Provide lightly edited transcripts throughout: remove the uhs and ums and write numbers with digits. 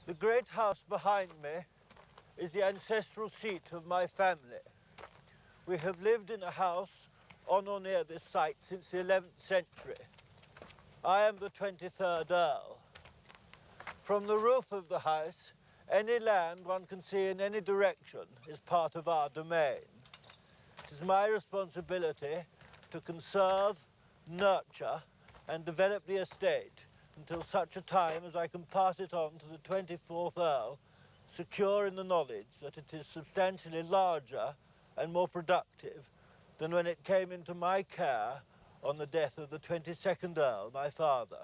The great house behind me is the ancestral seat of my family. We have lived in a house on or near this site since the 11th century. I am the 23rd Earl. From the roof of the house, any land one can see in any direction is part of our domain. It is my responsibility to conserve, nurture, and develop the estate until such a time as I can pass it on to the 24th Earl, secure in the knowledge that it is substantially larger and more productive than when it came into my care on the death of the 22nd Earl, my father.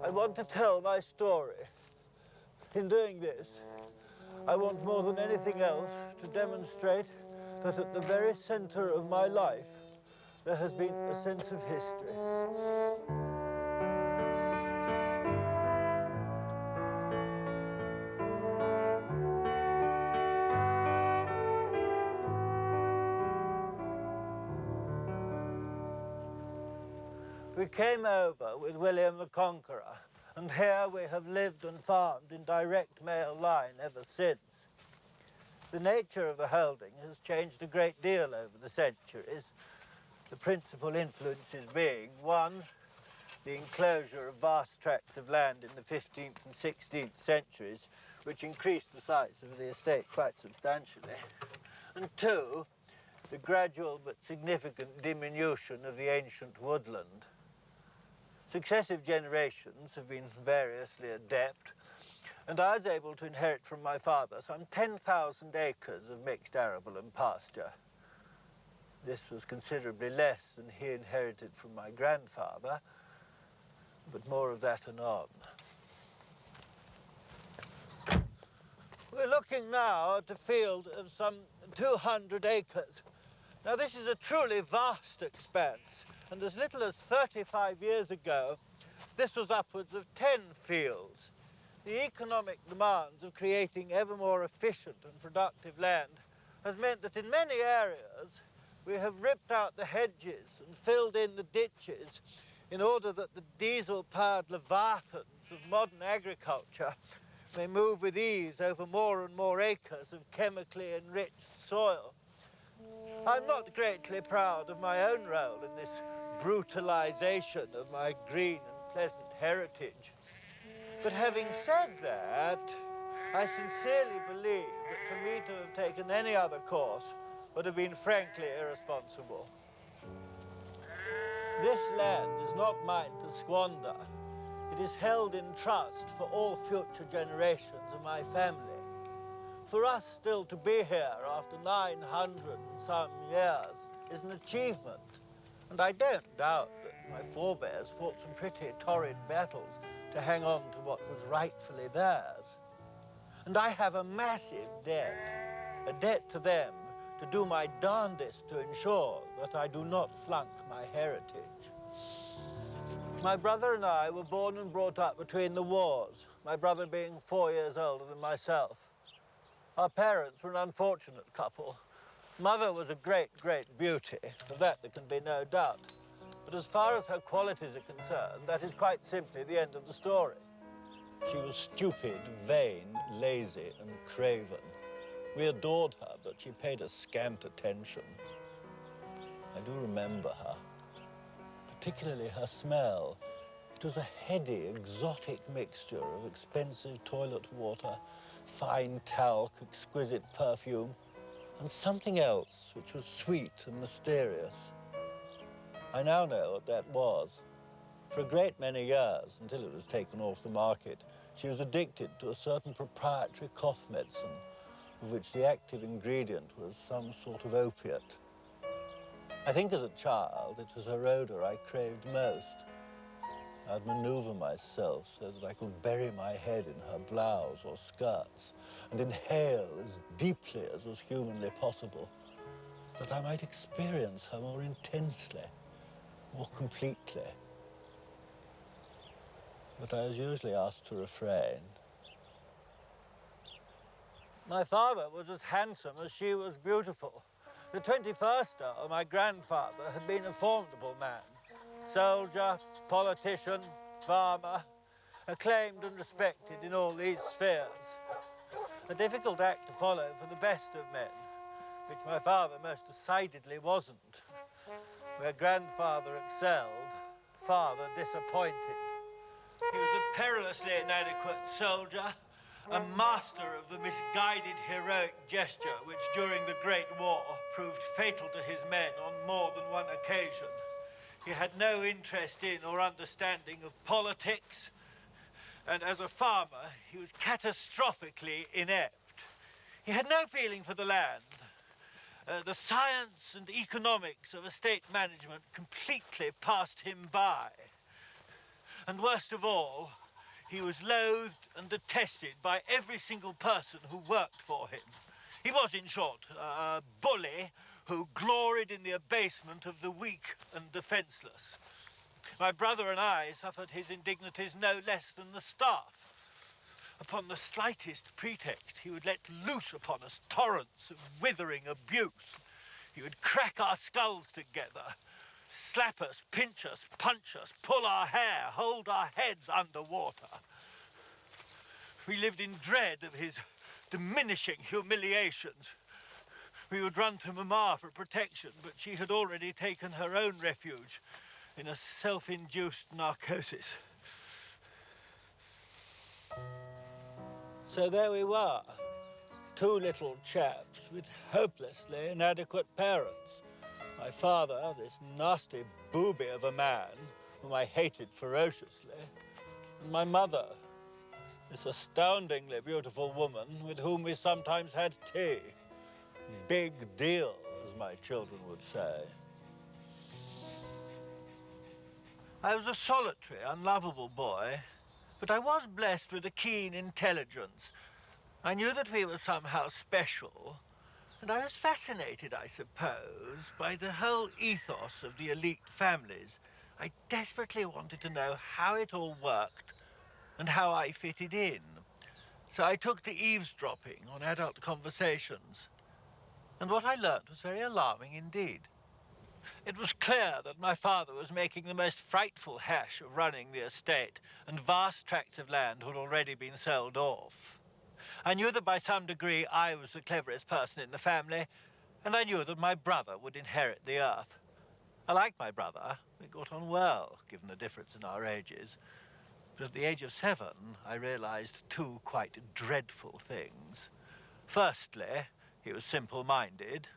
I want to tell my story. In doing this, I want more than anything else to demonstrate that at the very center of my life, there has been a sense of history. We came over with William the Conqueror, and here we have lived and farmed in direct male line ever since. The nature of the holding has changed a great deal over the centuries, the principal influences being, one, the enclosure of vast tracts of land in the 15th and 16th centuries, which increased the size of the estate quite substantially, and two, the gradual but significant diminution of the ancient woodland. Successive generations have been variously adept, and I was able to inherit from my father some 10,000 acres of mixed arable and pasture. This was considerably less than he inherited from my grandfather, but more of that anon. We're looking now at a field of some 200 acres. Now, this is a truly vast expanse, and as little as 35 years ago, this was upwards of 10 fields. The economic demands of creating ever more efficient and productive land has meant that in many areas we have ripped out the hedges and filled in the ditches in order that the diesel-powered leviathans of modern agriculture may move with ease over more and more acres of chemically enriched soil. I'm not greatly proud of my own role in this brutalization of my green and pleasant heritage. But having said that, I sincerely believe that for me to have taken any other course would have been frankly irresponsible. This land is not mine to squander. It is held in trust for all future generations of my family. For us still to be here after 900 and some years is an achievement. And I don't doubt that my forebears fought some pretty torrid battles to hang on to what was rightfully theirs. And I have a massive debt, a debt to them to do my darndest to ensure that I do not flunk my heritage. My brother and I were born and brought up between the wars, my brother being 4 years older than myself. Our parents were an unfortunate couple. Mother was a great, great beauty, of that there can be no doubt. But as far as her qualities are concerned, that is quite simply the end of the story. She was stupid, vain, lazy, and craven. We adored her, but she paid us scant attention. I do remember her, particularly her smell. It was a heady, exotic mixture of expensive toilet water, fine talc, exquisite perfume, and something else which was sweet and mysterious. I now know what that was. For a great many years, until it was taken off the market, she was addicted to a certain proprietary cough medicine, of which the active ingredient was some sort of opiate. I think as a child, it was her odor I craved most. I'd maneuver myself so that I could bury my head in her blouse or skirts and inhale as deeply as was humanly possible, that I might experience her more intensely, more completely. But I was usually asked to refrain. My father was as handsome as she was beautiful. The 21st Earl, my grandfather, had been a formidable man. Soldier, politician, farmer, acclaimed and respected in all these spheres. A difficult act to follow for the best of men, which my father most decidedly wasn't. Where grandfather excelled, father disappointed. He was a perilously inadequate soldier, a master of the misguided heroic gesture which during the Great War proved fatal to his men on more than one occasion. He had no interest in or understanding of politics, and as a farmer, he was catastrophically inept. He had no feeling for the land. The science and economics of estate management completely passed him by. And worst of all, he was loathed and detested by every single person who worked for him. He was, in short, a bully who gloried in the abasement of the weak and defenceless. My brother and I suffered his indignities no less than the staff. Upon the slightest pretext, he would let loose upon us torrents of withering abuse. He would crack our skulls together, slap us, pinch us, punch us, pull our hair, hold our heads under water. We lived in dread of his diminishing humiliations. We would run to Mamma for protection, but she had already taken her own refuge in a self-induced narcosis. So there we were, two little chaps with hopelessly inadequate parents. My father, this nasty booby of a man, whom I hated ferociously, and my mother, this astoundingly beautiful woman with whom we sometimes had tea. Big deal, as my children would say. I was a solitary, unlovable boy, but I was blessed with a keen intelligence. I knew that we were somehow special, and I was fascinated, I suppose, by the whole ethos of the elite families. I desperately wanted to know how it all worked and how I fitted in. So I took to eavesdropping on adult conversations. And what I learnt was very alarming indeed. It was clear that my father was making the most frightful hash of running the estate, and vast tracts of land had already been sold off. I knew that by some degree I was the cleverest person in the family, and I knew that my brother would inherit the earth. I liked my brother. We got on well, given the difference in our ages. But at the age of 7, I realized two quite dreadful things. Firstly, he was simple-minded,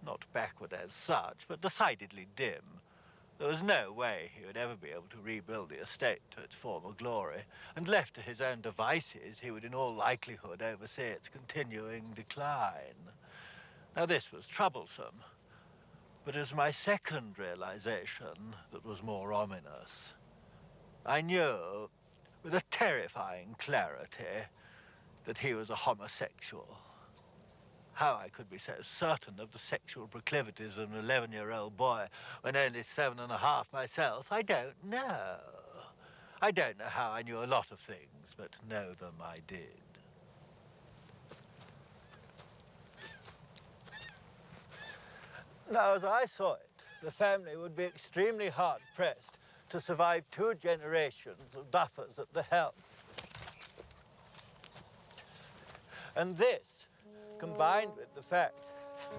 not backward as such, but decidedly dim. There was no way he would ever be able to rebuild the estate to its former glory, and left to his own devices, he would in all likelihood oversee its continuing decline. Now this was troublesome, but it was my second realization that was more ominous. I knew, with a terrifying clarity, that he was a homosexual. How I could be so certain of the sexual proclivities of an 11-year-old boy when only 7.5 myself, I don't know. I don't know how I knew a lot of things, but know them I did. Now, as I saw it, the family would be extremely hard-pressed to survive 2 generations of duffers at the helm. And this, combined with the fact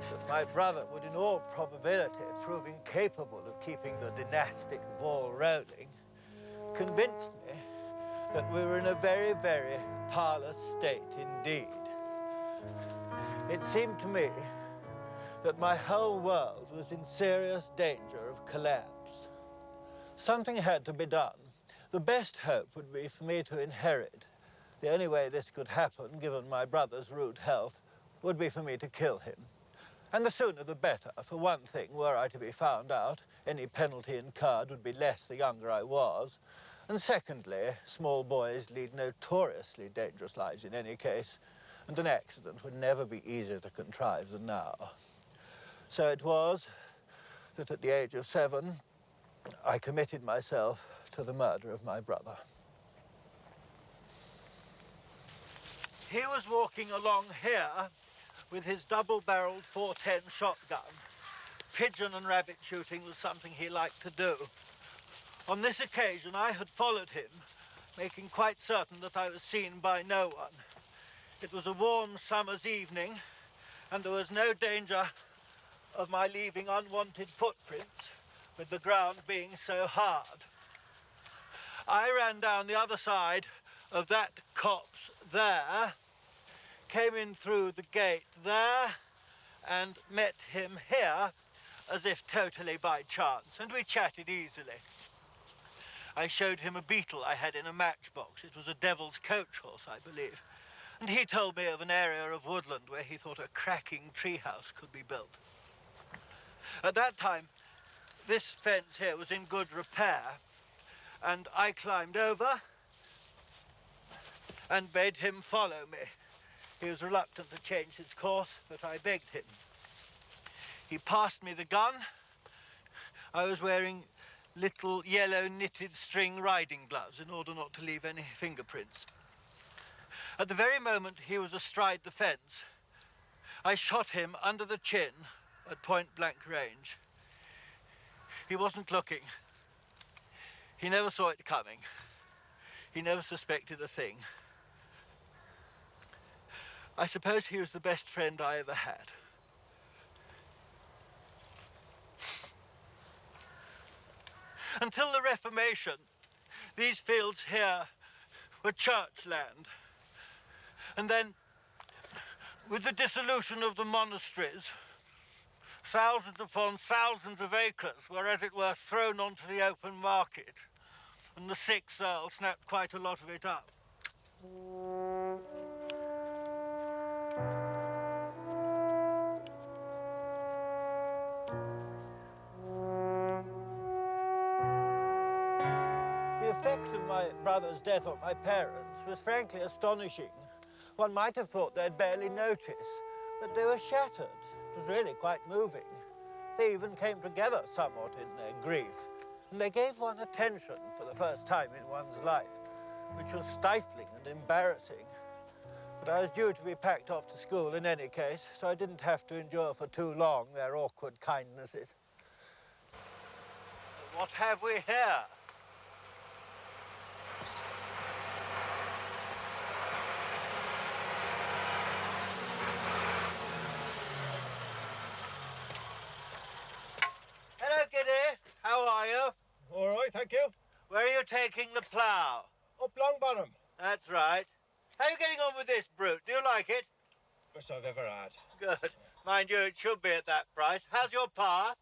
that my brother would in all probability prove incapable of keeping the dynastic ball rolling, convinced me that we were in a very, very parlous state indeed. It seemed to me that my whole world was in serious danger of collapse. Something had to be done. The best hope would be for me to inherit. The only way this could happen, given my brother's rude health, would be for me to kill him. And the sooner the better. For one thing, were I to be found out, any penalty incurred would be less the younger I was. And secondly, small boys lead notoriously dangerous lives in any case, and an accident would never be easier to contrive than now. So it was that at the age of 7, I committed myself to the murder of my brother. He was walking along here with his double-barreled 410 shotgun. Pigeon and rabbit shooting was something he liked to do. On this occasion, I had followed him, making quite certain that I was seen by no one. It was a warm summer's evening, and there was no danger of my leaving unwanted footprints, with the ground being so hard. I ran down the other side of that copse there, came in through the gate there, and met him here, as if totally by chance, and we chatted easily. I showed him a beetle I had in a matchbox. It was a devil's coach horse, I believe. And he told me of an area of woodland where he thought a cracking treehouse could be built. At that time, this fence here was in good repair, and I climbed over and bade him follow me. He was reluctant to change his course, but I begged him. He passed me the gun. I was wearing little yellow knitted string riding gloves in order not to leave any fingerprints. At the very moment he was astride the fence, I shot him under the chin at point-blank range. He wasn't looking. He never saw it coming. He never suspected a thing. I suppose he was the best friend I ever had. Until the Reformation, these fields here were church land. And then, with the dissolution of the monasteries, thousands upon thousands of acres were, as it were, thrown onto the open market, and the sixth Earl snapped quite a lot of it up. The effect of my brother's death on my parents was frankly astonishing. One might have thought they'd barely notice, but they were shattered. It was really quite moving. They even came together somewhat in their grief, and they gave one attention for the first time in one's life, which was stifling and embarrassing. But I was due to be packed off to school in any case, so I didn't have to endure for too long their awkward kindnesses. What have we here? Hello, Giddy. How are you? All right, thank you. Where are you taking the plough? Up long bottom. That's right. How are you getting on with this brute? Do you like it? Best I've ever had. Good. Mind you, it should be at that price. How's your pa?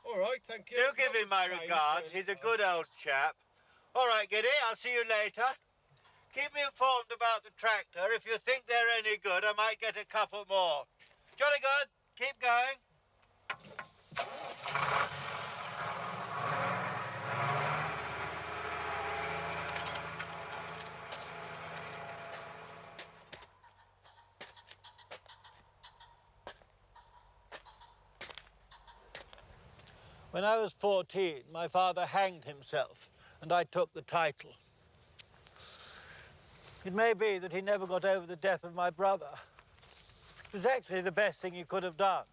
All right, thank you. Do give him my regards. He's a good old chap. All right, Giddy, I'll see you later. Keep me informed about the tractor. If you think they're any good, I might get a couple more. Jolly good. Keep going. When I was 14, my father hanged himself, and I took the title. It may be that he never got over the death of my brother. It was actually the best thing he could have done.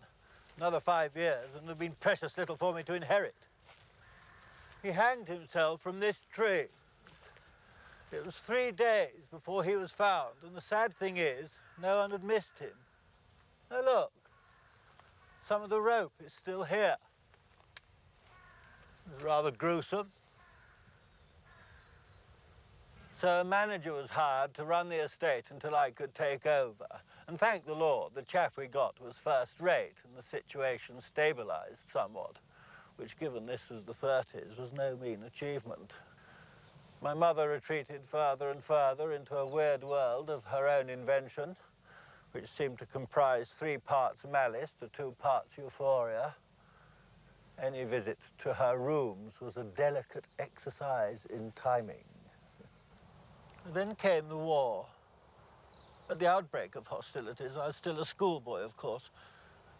Another 5 years, and there'd been precious little for me to inherit. He hanged himself from this tree. It was 3 days before he was found, and the sad thing is, no one had missed him. Now look, some of the rope is still here. It was rather gruesome. So a manager was hired to run the estate until I could take over. And thank the Lord, the chap we got was first rate and the situation stabilised somewhat, which, given this was the 30s, was no mean achievement. My mother retreated further and further into a weird world of her own invention, which seemed to comprise 3 parts malice to 2 parts euphoria. Any visit to her rooms was a delicate exercise in timing. Then came the war. At the outbreak of hostilities, I was still a schoolboy, of course,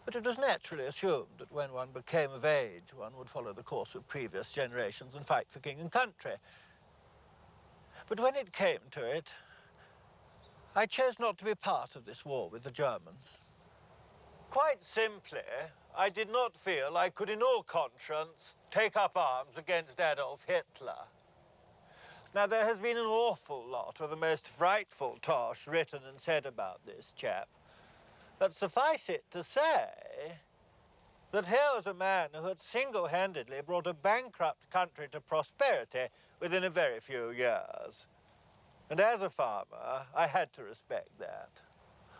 but it was naturally assumed that when one became of age, one would follow the course of previous generations and fight for king and country. But when it came to it, I chose not to be part of this war with the Germans. Quite simply, I did not feel I could in all conscience take up arms against Adolf Hitler. Now, there has been an awful lot of the most frightful tosh written and said about this chap, but suffice it to say that here was a man who had single-handedly brought a bankrupt country to prosperity within a very few years. And as a farmer, I had to respect that.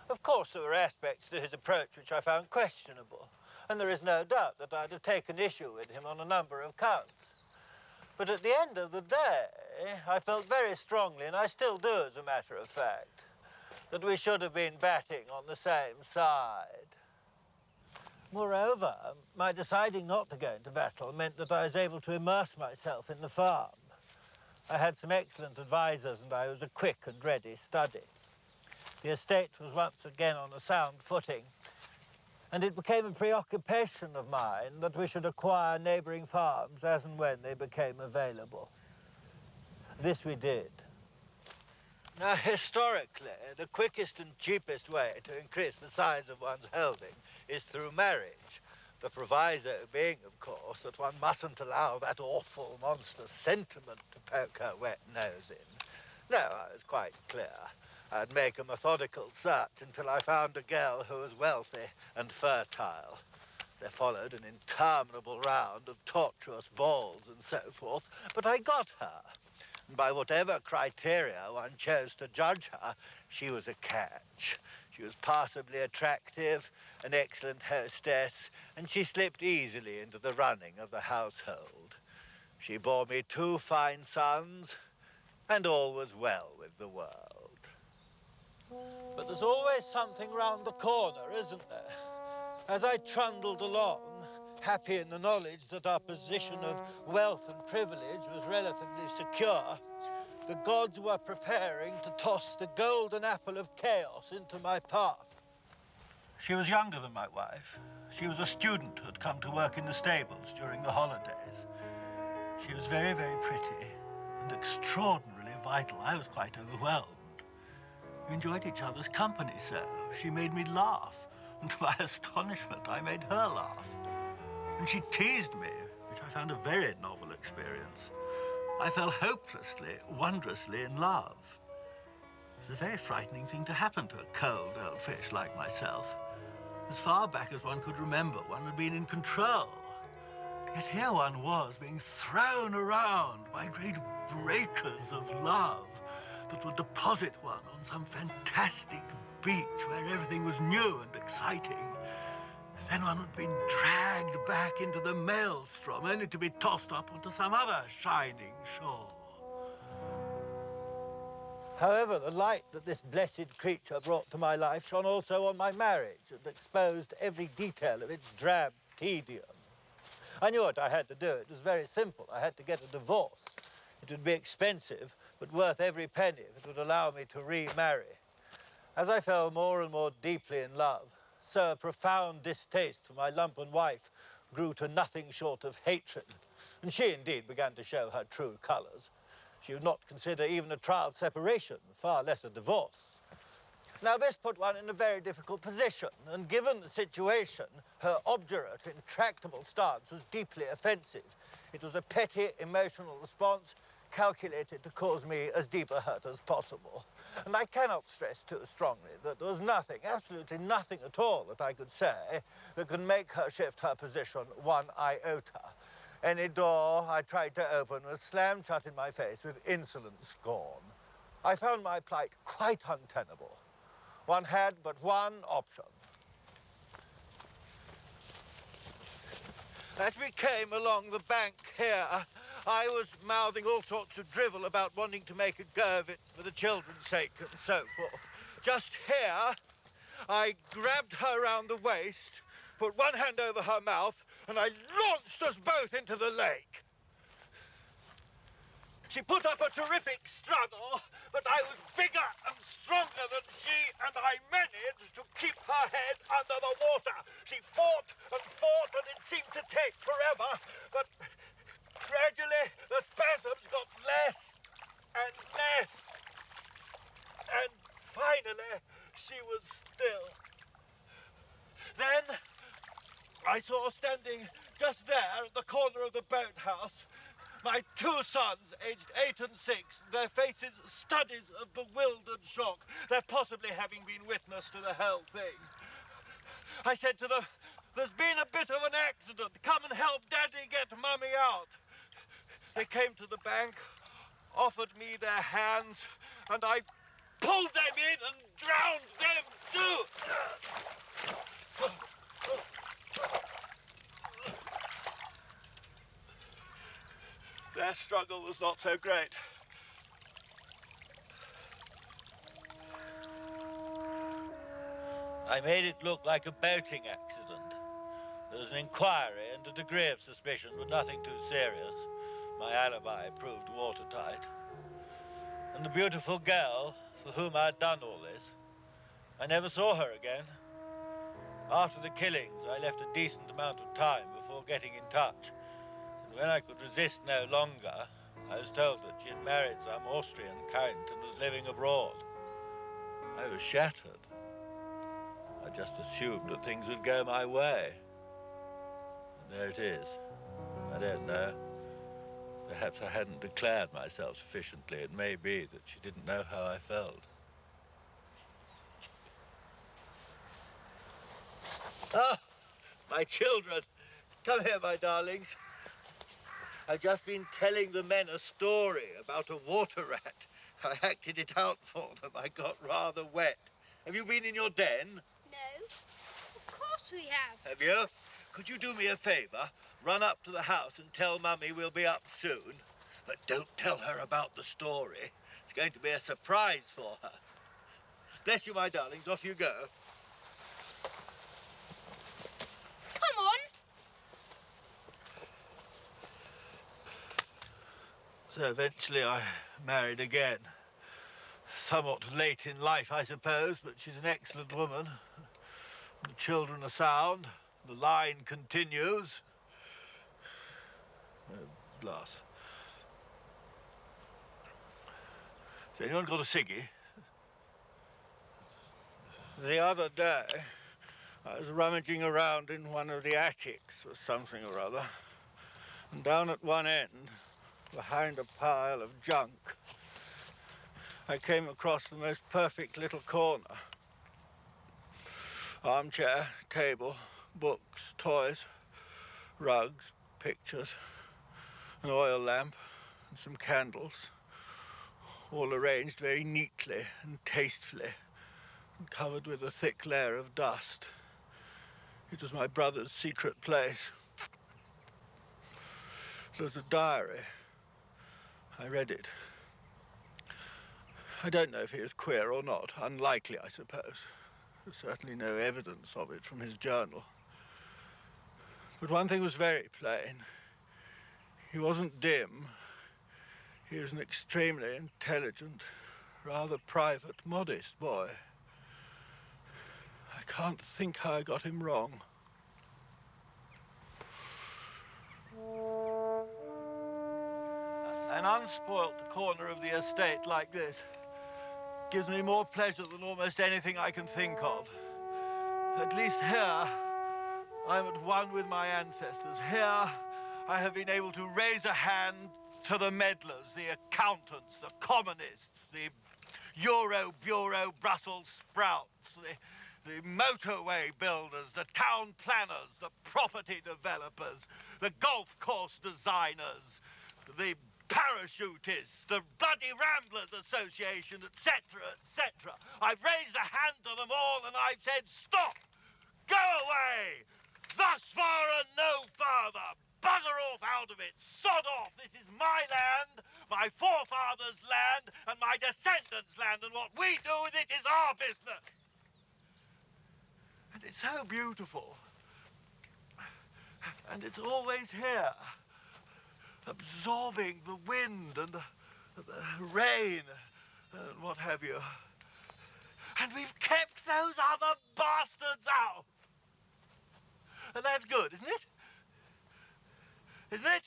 Of course, there were aspects to his approach which I found questionable, and there is no doubt that I'd have taken issue with him on a number of counts. But at the end of the day, I felt very strongly, and I still do as a matter of fact, that we should have been batting on the same side. Moreover, my deciding not to go into battle meant that I was able to immerse myself in the farm. I had some excellent advisors, and I was a quick and ready study. The estate was once again on a sound footing, and it became a preoccupation of mine that we should acquire neighbouring farms as and when they became available. This we did. Now, historically, the quickest and cheapest way to increase the size of one's holding is through marriage. The proviso being, of course, that one mustn't allow that awful monster sentiment to poke her wet nose in. No, I was quite clear. I'd make a methodical search until I found a girl who was wealthy and fertile. There followed an interminable round of tortuous balls and so forth, but I got her. And by whatever criteria one chose to judge her, she was a catch. She was passably attractive, an excellent hostess, and she slipped easily into the running of the household. She bore me 2 fine sons, and all was well with the world. But there's always something round the corner, isn't there? As I trundled along, happy in the knowledge that our position of wealth and privilege was relatively secure, the gods were preparing to toss the golden apple of chaos into my path. She was younger than my wife. She was a student who had come to work in the stables during the holidays. She was very, very pretty and extraordinarily vital. I was quite overwhelmed. We enjoyed each other's company so. She made me laugh, and to my astonishment, I made her laugh. And she teased me, which I found a very novel experience. I fell hopelessly, wondrously in love. It's a very frightening thing to happen to a cold old fish like myself. As far back as one could remember, one had been in control. Yet here one was, being thrown around by great breakers of love that would deposit one on some fantastic beach where everything was new and exciting. Then one would be dragged back into the maelstrom, only to be tossed up onto some other shining shore. However, the light that this blessed creature brought to my life shone also on my marriage and exposed every detail of its drab tedium. I knew what I had to do. It was very simple. I had to get a divorce. It would be expensive, but worth every penny if it would allow me to remarry. As I fell more and more deeply in love, so a profound distaste for my lumpen wife grew to nothing short of hatred. And she indeed began to show her true colours. She would not consider even a trial separation, far less a divorce. Now, this put one in a very difficult position, and given the situation, her obdurate, intractable stance was deeply offensive. It was a petty, emotional response calculated to cause me as deep a hurt as possible. And I cannot stress too strongly that there was nothing, absolutely nothing at all that I could say that could make her shift her position 1 iota. Any door I tried to open was slammed shut in my face with insolent scorn. I found my plight quite untenable. One had but one option. As we came along the bank here, I was mouthing all sorts of drivel about wanting to make a go of it for the children's sake and so forth. Just here, I grabbed her round the waist, put one hand over her mouth, and I launched us both into the lake. She put up a terrific struggle, but I was bigger and stronger than she, and I managed to keep her head under the water. She fought, and it seemed to take forever, but gradually the spasms got less and less, and finally she was still. Then I saw standing just there at the corner of the boathouse my two sons, aged 8 and 6, their faces studies of bewildered shock, their possibly having been witness to the whole thing. I said to them, "There's been a bit of an accident. Come and help Daddy get Mummy out." They came to the bank, offered me their hands, and I pulled them in and drowned them too. Their struggle was not so great. I made it look like a boating accident. There was an inquiry and a degree of suspicion, but nothing too serious. My alibi proved watertight. And the beautiful girl for whom I'd done all this, I never saw her again. After the killings, I left a decent amount of time before getting in touch. And when I could resist no longer, I was told that she had married some Austrian count and was living abroad. I was shattered. I just assumed that things would go my way. And there it is. I don't know. Perhaps I hadn't declared myself sufficiently. It may be that she didn't know how I felt. Ah, my children. Come here, my darlings. I've just been telling the men a story about a water rat. I acted it out for them. I got rather wet. Have you been in your den? No. Of course we have. Have you? Could you do me a favour? Run up to the house and tell Mummy we'll be up soon. But don't tell her about the story. It's going to be a surprise for her. Bless you, my darlings. Off you go. Come on. So eventually I married again. Somewhat late in life, I suppose, but she's an excellent woman. The children are sound. The line continues. Glass. Has anyone got a ciggy? The other day, I was rummaging around in one of the attics for something or other, and down at one end, behind a pile of junk, I came across the most perfect little corner. Armchair, table, books, toys, rugs, pictures, an oil lamp and some candles, all arranged very neatly and tastefully and covered with a thick layer of dust. It was my brother's secret place. It was a diary. I read it. I don't know if he was queer or not. Unlikely, I suppose. There's certainly no evidence of it from his journal. But one thing was very plain. He wasn't dim. He was an extremely intelligent, rather private, modest boy. I can't think how I got him wrong. An unspoilt corner of the estate like this gives me more pleasure than almost anything I can think of. At least here, I'm at one with my ancestors. Here, I have been able to raise a hand to the meddlers, the accountants, the communists, the Euro Bureau Brussels sprouts, the motorway builders, the town planners, the property developers, the golf course designers, the parachutists, the Bloody Ramblers Association, etc., etc. I've raised a hand to them all and I've said, stop! Go away! Thus far and no further! Bugger off out of it! Sod off! This is my land, my forefathers' land, and my descendants' land, and what we do with it is our business! And it's so beautiful. And it's always here, absorbing the wind and the rain and what have you. And we've kept those other bastards out. And that's good, isn't it? Isn't it?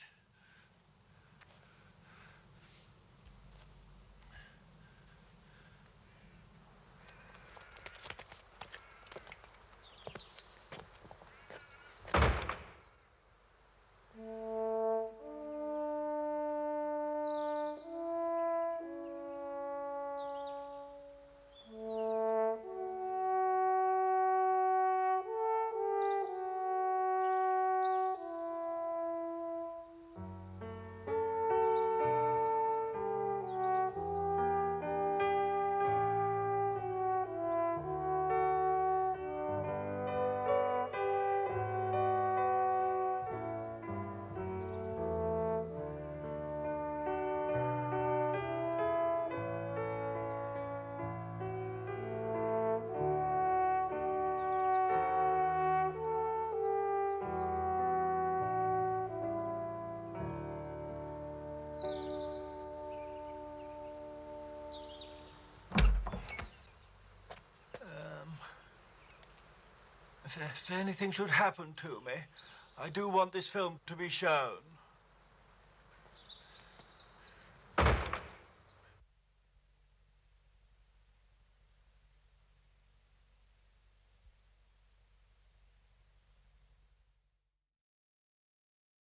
If anything should happen to me, I do want this film to be shown.